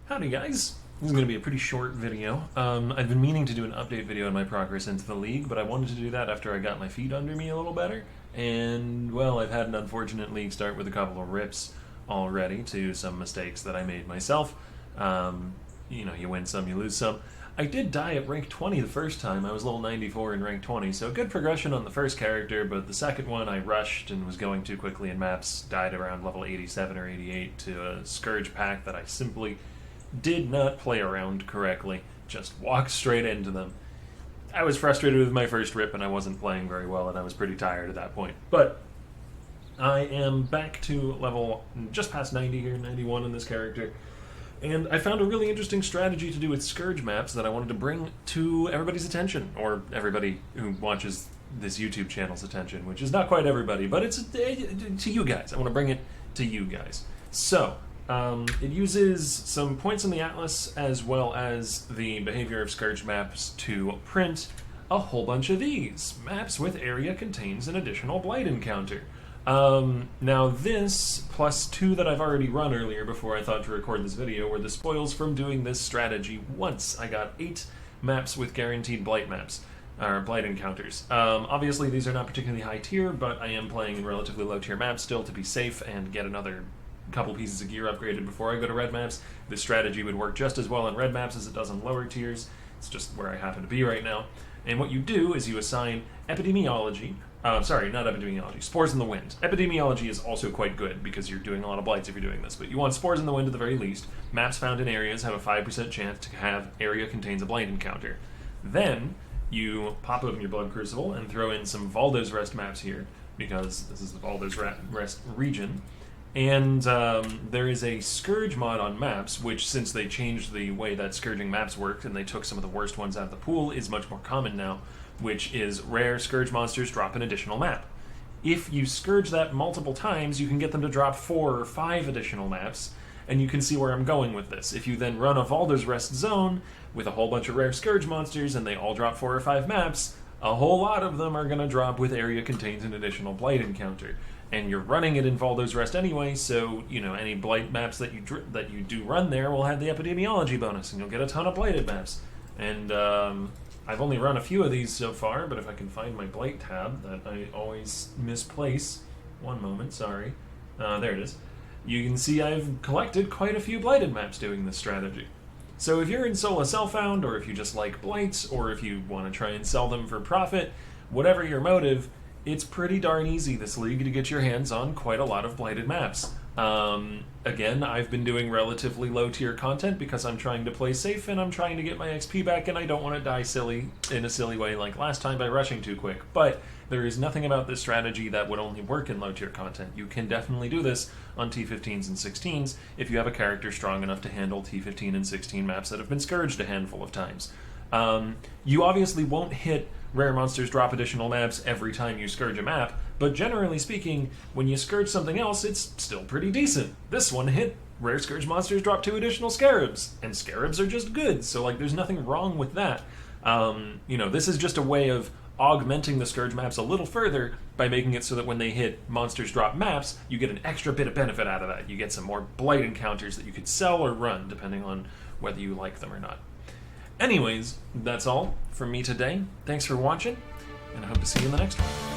Howdy guys! This is going to be a pretty short video. I've been meaning to do an update video on my progress into the league, but I wanted to do that after I got my feet under me a little better. And, well, I've had an unfortunate league start with a couple of rips already to some mistakes that I made myself. You know, you win some, you lose some. I did die at rank 20 the first time. I was level 94 in rank 20, so good progression on the first character, but the second one I rushed and was going too quickly in maps, died around level 87 or 88 to a scourge pack that I simply did not play around correctly, just walked straight into them. I was frustrated with my first rip and I wasn't playing very well and I was pretty tired at that point. But I am back to level just past 90 here, 91 in this character. And I found a really interesting strategy to do with scourge maps that I wanted to bring to everybody's attention, or everybody who watches this YouTube channel's attention, which is not quite everybody, but it's to you guys. I want to bring it to you guys. So, it uses some points in the atlas as well as the behavior of scourge maps to print a whole bunch of these. Maps with area contains an additional blight encounter. Now this, plus two that I've already run earlier before I thought to record this video, were the spoils from doing this strategy once. I got 8 maps with guaranteed blight maps, or blight encounters. Obviously these are not particularly high tier, but I am playing in relatively low tier maps still to be safe and get another couple pieces of gear upgraded before I go to red maps. This strategy would work just as well on red maps as it does on lower tiers. It's just where I happen to be right now. And what you do is you assign epidemiology, sorry, not epidemiology, spores in the wind. Epidemiology is also quite good because you're doing a lot of blights if you're doing this, but you want spores in the wind at the very least. Maps found in areas have a 5% chance to have area contains a blight encounter. Then you pop open your blood crucible and throw in some Valdo's Rest maps here, because this is the Valdo's Rest region. And there is a Scourge mod on maps, which, since they changed the way that Scourging maps worked and they took some of the worst ones out of the pool, is much more common now, which is rare Scourge monsters drop an additional map. If you Scourge that multiple times, you can get them to drop 4 or 5 additional maps, and you can see where I'm going with this. If you then run a Valdo's Rest zone with a whole bunch of rare Scourge monsters and they all drop 4 or 5 maps, a whole lot of them are going to drop with area contains an additional blight encounter. And you're running it in Valdo's Rest anyway, so, you know, any blight maps that you do run there will have the epidemiology bonus, and you'll get a ton of blighted maps. And I've only run a few of these so far, but if I can find my blight tab that I always misplace, one moment, sorry, there it is. You can see I've collected quite a few blighted maps doing this strategy. So if you're in Solo Self-Found, or if you just like blights, or if you want to try and sell them for profit, whatever your motive, it's pretty darn easy this league to get your hands on quite a lot of blighted maps. Again, I've been doing relatively low tier content because I'm trying to play safe and I'm trying to get my XP back and I don't want to die silly in a silly way like last time by rushing too quick. But there is nothing about this strategy that would only work in low tier content. You can definitely do this on T15s and 16s if you have a character strong enough to handle T15 and 16 maps that have been scourged a handful of times. You obviously won't hit rare monsters drop additional maps every time you scourge a map, but generally speaking, when you scourge something else, it's still pretty decent. This one hit rare scourge monsters drop 2 additional scarabs, and scarabs are just good, so like there's nothing wrong with that. You know, this is just a way of augmenting the scourge maps a little further by making it so that when they hit monsters drop maps, you get an extra bit of benefit out of that. You get some more blight encounters that you could sell or run, depending on whether you like them or not. Anyways, that's all from me today. Thanks for watching, and I hope to see you in the next one.